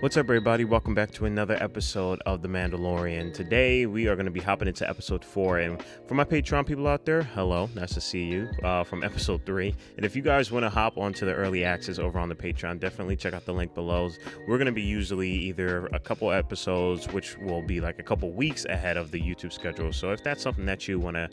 What's up, everybody? Welcome back to another episode of The Mandalorian. Today, we are going to be hopping into episode 4. And for my Patreon people out there, hello, nice to see you from episode 3. And if you guys want to hop onto the early access over on the Patreon, definitely check out the link below. We're going to be usually either a couple episodes, which will be like a couple weeks ahead of the YouTube schedule. So if that's something that you want to,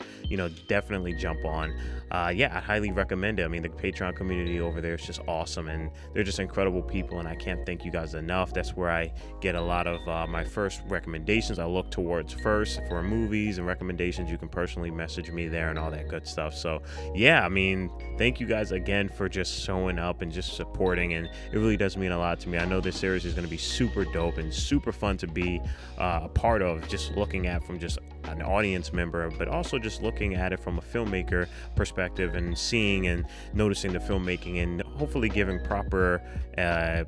definitely jump on, I highly recommend it. I mean, the Patreon community over there is just awesome, and they're just incredible people, and I can't thank you guys enough. That's where I get a lot of my first recommendations. I look towards first for movies and recommendations. You can personally message me there and all that good stuff. So yeah, I mean, thank you guys again for just showing up and just supporting, and it really does mean a lot to me. I know this series is going to be super dope and super fun to be a part of, just looking at from just an audience member, but also just looking at it from a filmmaker perspective and seeing and noticing the filmmaking and hopefully giving proper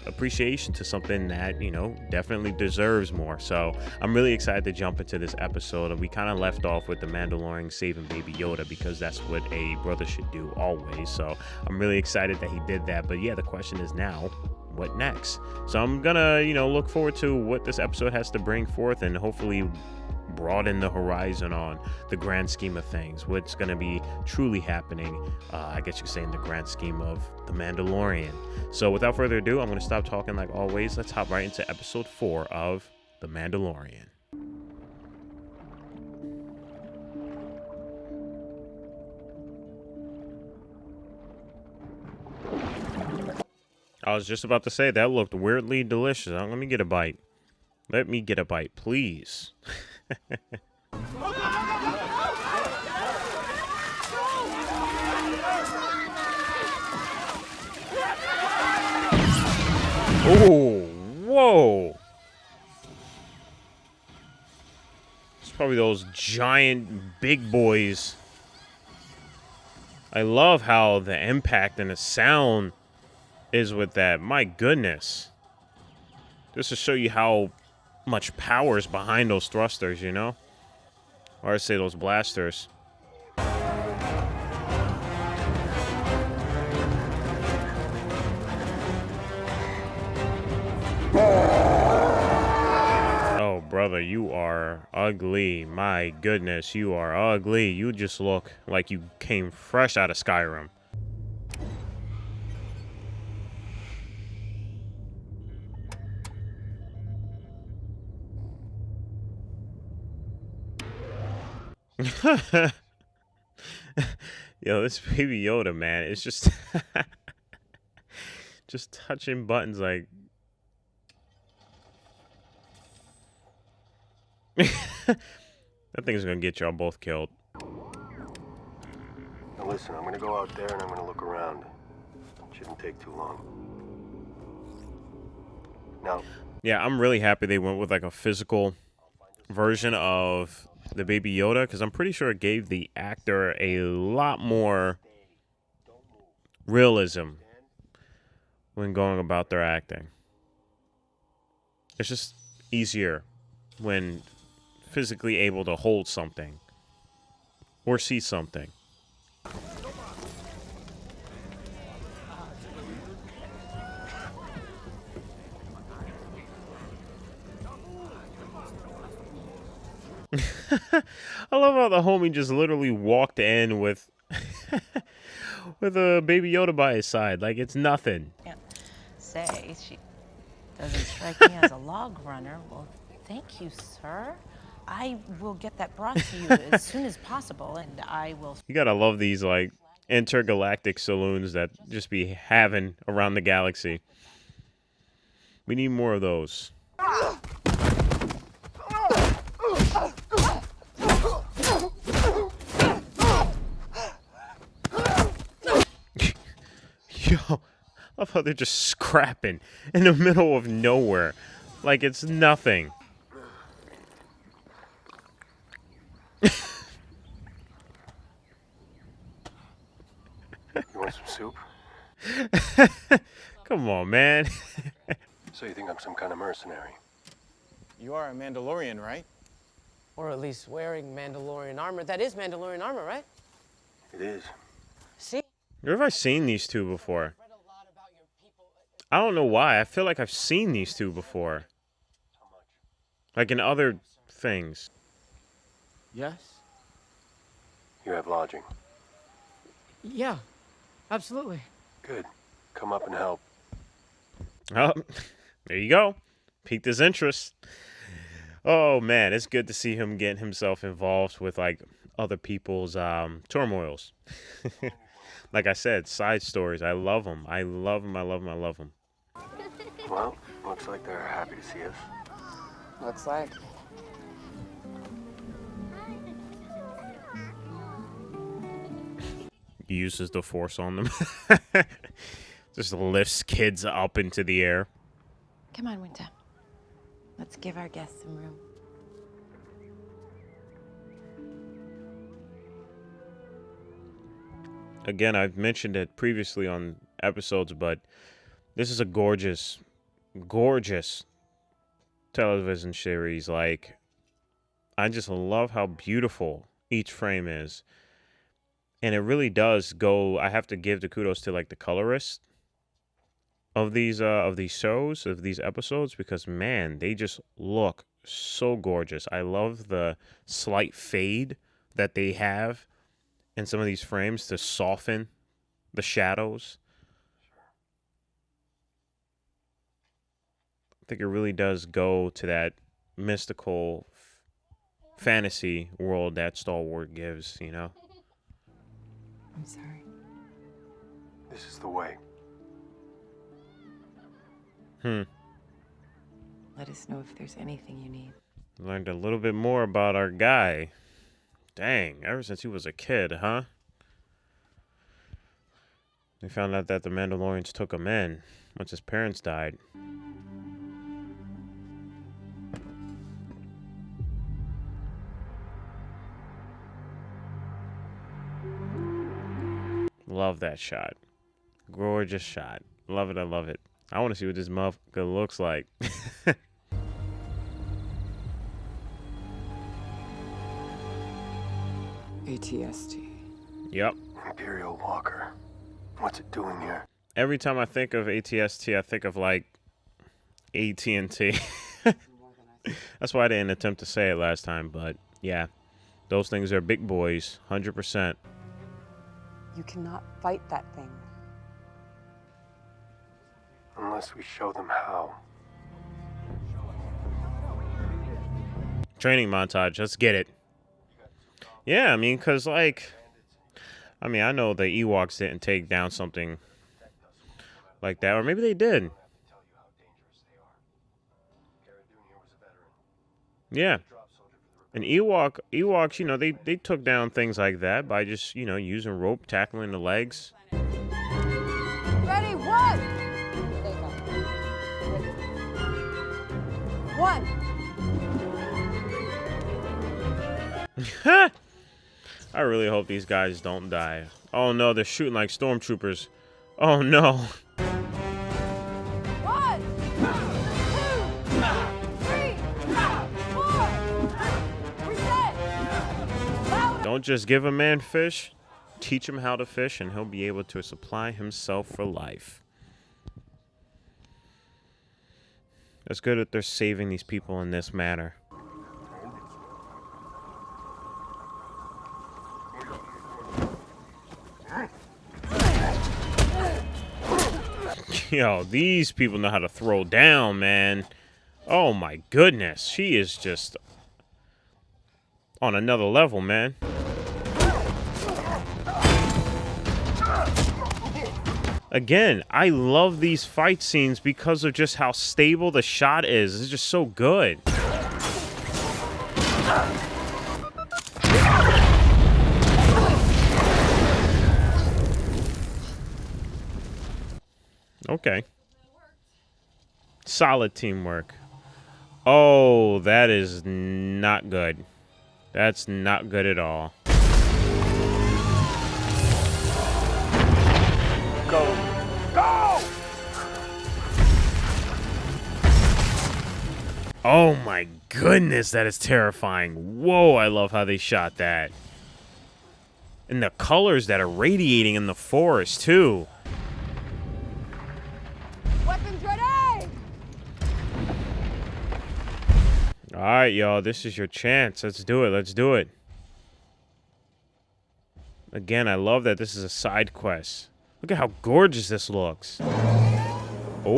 appreciation to something that definitely deserves more. So I'm really excited to jump into this episode. And we kind of left off with the Mandalorian saving Baby Yoda, because that's what a brother should do always. So I'm really excited that he did that. But yeah, the question is now, what next? So I'm gonna look forward to what this episode has to bring forth, and hopefully broaden the horizon on the grand scheme of things, what's going to be truly happening, I guess you could say, in the grand scheme of the Mandalorian. So without further ado, I'm going to stop talking like always. Let's hop right into episode 4 of the Mandalorian. I was just about to say that looked weirdly delicious. Let me get a bite. Let me get a bite, please. Oh, whoa. It's probably those giant big boys. I love how the impact and the sound is with that. My goodness. Just to show you how much power is behind those thrusters, or I say those blasters. Oh, brother, you are ugly. My goodness, you are ugly. You just look like you came fresh out of Skyrim. Yo, this Baby Yoda, man, it's just just touching buttons like that thing's gonna get y'all both killed. Now listen, I'm gonna go out there and I'm gonna look around. Shouldn't take too long. Now, yeah, I'm really happy they went with like a physical version of the Baby Yoda, because I'm pretty sure it gave the actor a lot more realism when going about their acting. It's just easier when physically able to hold something or see something. I love how the homie just literally walked in with with a Baby Yoda by his side, like it's nothing. Can't say she doesn't strike me as a log runner. Well, thank you, sir. I will get that brought to you as soon as possible, and I will. You gotta love these like intergalactic saloons that just be having around the galaxy. We need more of those. Yo, I love how they're just scrapping in the middle of nowhere. Like it's nothing. you want some soup? Come on, man. So you think I'm some kind of mercenary? You are a Mandalorian, right? Or at least wearing Mandalorian armor. That is Mandalorian armor, right? It is. See? Where have I seen these two before? I don't know why. I feel like I've seen these two before. Like in other things. Yes? You have lodging. Yeah, absolutely. Good. Come up and help. Oh, there you go. Piqued his interest. Oh, man. It's good to see him getting himself involved with, like, other people's turmoils. Like I said, side stories. I love them. I love them. I love them. I love them. Well, looks like they're happy to see us. Looks like. Uses the force on them. Just lifts kids up into the air. Come on, Winter. Let's give our guests some room. Again, I've mentioned it previously on episodes, but this is a gorgeous, gorgeous television series. Like, I just love how beautiful each frame is. And it really does go, I have to give the kudos to, like, the colorist of these shows, of these episodes, because, man, they just look so gorgeous. I love the slight fade that they have in some of these frames to soften the shadows. I think it really does go to that mystical fantasy world that Star Wars gives, you know? I'm sorry. This is the way. Let us know if there's anything you need. Learned a little bit more about our guy. Dang, ever since he was a kid, huh? We found out that the Mandalorians took him in once his parents died. Love that shot. Gorgeous shot. Love it, I love it. I want to see what this motherfucker looks like. ATST. Yep. Imperial Walker. What's it doing here? Every time I think of ATST, I think of, like, AT&T. That's why I didn't attempt to say it last time, but yeah. Those things are big boys, 100%. You cannot fight that thing. Unless we show them how. Training montage, let's get it. Yeah, I mean, because, like, I mean, I know the Ewoks didn't take down something like that, or maybe they did. Yeah. And Ewoks, you know, they took down things like that by just, you know, using rope, tackling the legs. Ready, one! One! I really hope these guys don't die. Oh no, they're shooting like stormtroopers. Oh no. One! Two! 3! 4! Reset! Don't just give a man fish. Teach him how to fish and he'll be able to supply himself for life. It's good that they're saving these people in this manner. Yo, these people know how to throw down, man. Oh my goodness. She is just on another level, man. Again, I love these fight scenes because of just how stable the shot is. It's just so good. Okay. Solid teamwork. Oh, that is not good. That's not good at all. Go! Go! Oh my goodness, that is terrifying. Whoa, I love how they shot that. And the colors that are radiating in the forest, too. Weapons All right, y'all. This is your chance. Let's do it. Let's do it. Again, I love that this is a side quest. Look at how gorgeous this looks. Oh.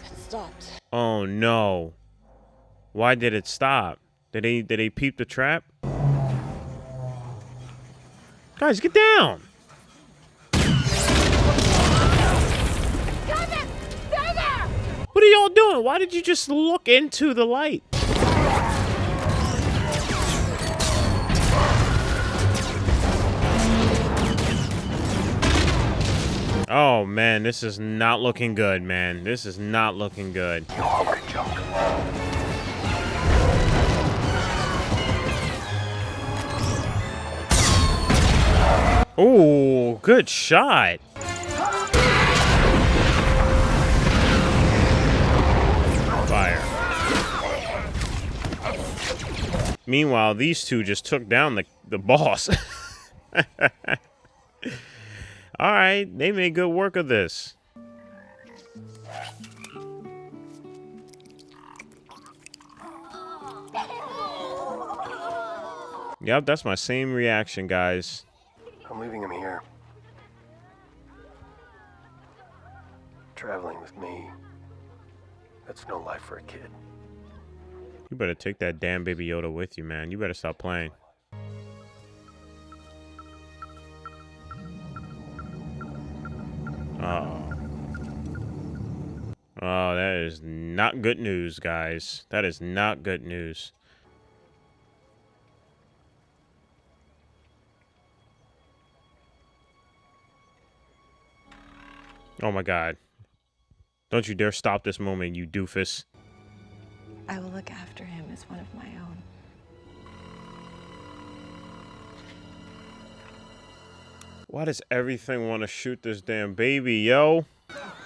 It stopped. Oh no. Why did it stop? Did they peep the trap? Guys, get down. What are y'all doing? Why did you just look into the light? Oh man, this is not looking good, man. This is not looking good. You hungry junk. Oh, good shot. Fire. Meanwhile, these two just took down the boss. All right, they made good work of this. Yep, that's my same reaction, guys. I'm leaving him here. Traveling with me. That's no life for a kid. You better take that damn Baby Yoda with you, man. You better stop playing. Uh-oh. Oh, that is not good news, guys. That is not good news. Oh my God. Don't you dare stop this moment, you doofus. I will look after him as one of my own. Why does everything want to shoot this damn baby, yo?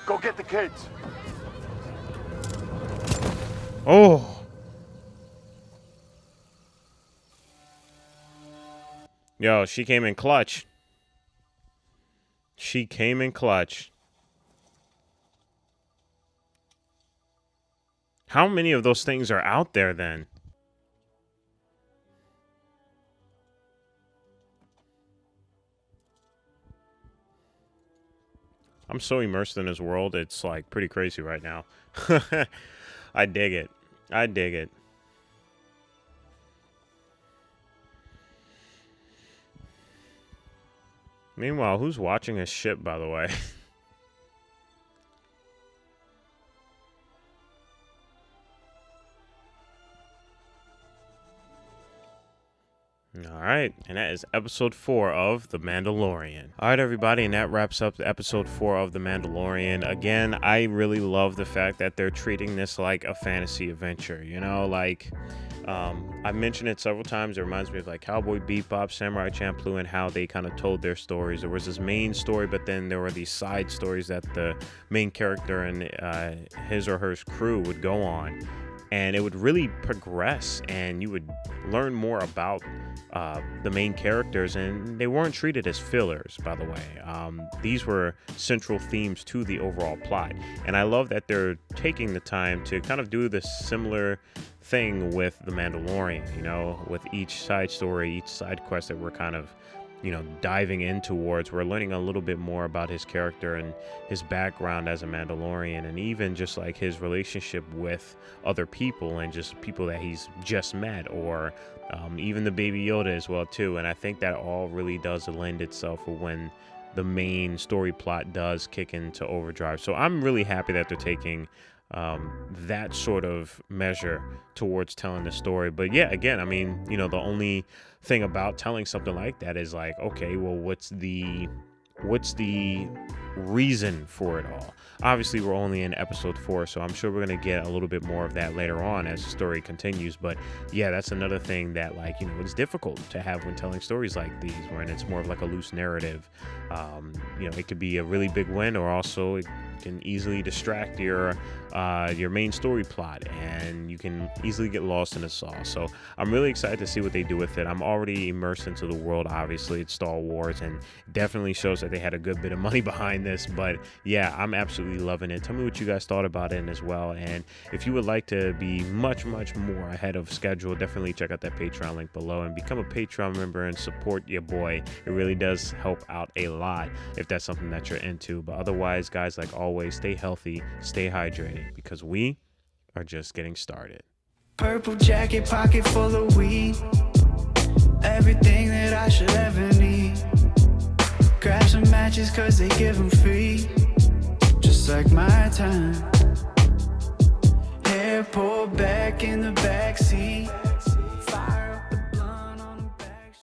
Go get the kids. Oh. Yo, she came in clutch. She came in clutch. How many of those things are out there then? I'm so immersed in this world, it's like pretty crazy right now. I dig it. I dig it. Meanwhile, who's watching his ship, by the way? All right, and that is episode 4 of The Mandalorian. All right, everybody, and that wraps up episode 4 of The Mandalorian. Again, I really love the fact that they're treating this like a fantasy adventure, you know, like I mentioned it several times. It reminds me of like Cowboy Bebop, Samurai Champloo, and how they kind of told their stories. There was this main story, but then there were these side stories that the main character and his or her crew would go on. And it would really progress, and you would learn more about the main characters, and they weren't treated as fillers, by the way. These were central themes to the overall plot, and I love that they're taking the time to kind of do this similar thing with The Mandalorian, you know, with each side story, each side quest that we're kind of, you know, diving in towards. We're learning a little bit more about his character and his background as a Mandalorian, and even just like his relationship with other people and just people that he's just met, or even the Baby Yoda as well too. And I think that all really does lend itself for when the main story plot does kick into overdrive. So I'm really happy that they're taking that sort of measure towards telling the story. But yeah, again, I mean, you know, the only thing about telling something like that is like, okay, well, what's the reason for it all? Obviously, we're only in episode 4, so I'm sure we're going to get a little bit more of that later on as the story continues. But yeah, that's another thing that, like, you know, it's difficult to have when telling stories like these, when it's more of like a loose narrative. You know, it could be a really big win, or also it can easily distract your main story plot, and you can easily get lost in the sauce. So I'm really excited to see what they do with it. I'm already immersed into the world. Obviously, it's Star Wars, and definitely shows that they had a good bit of money behind in this, but yeah, I'm absolutely loving it. Tell me what you guys thought about it as well. And if you would like to be much more ahead of schedule, definitely check out that Patreon link below and become a Patreon member and support your boy. It really does help out a lot if that's something that you're into. But otherwise, guys, like always, stay healthy, stay hydrated, because we are just getting started. Purple jacket, pocket full of weed. Everything that I should ever need. Grab some matches cause they give them free. Just like my time. Hair pulled back in the backseat.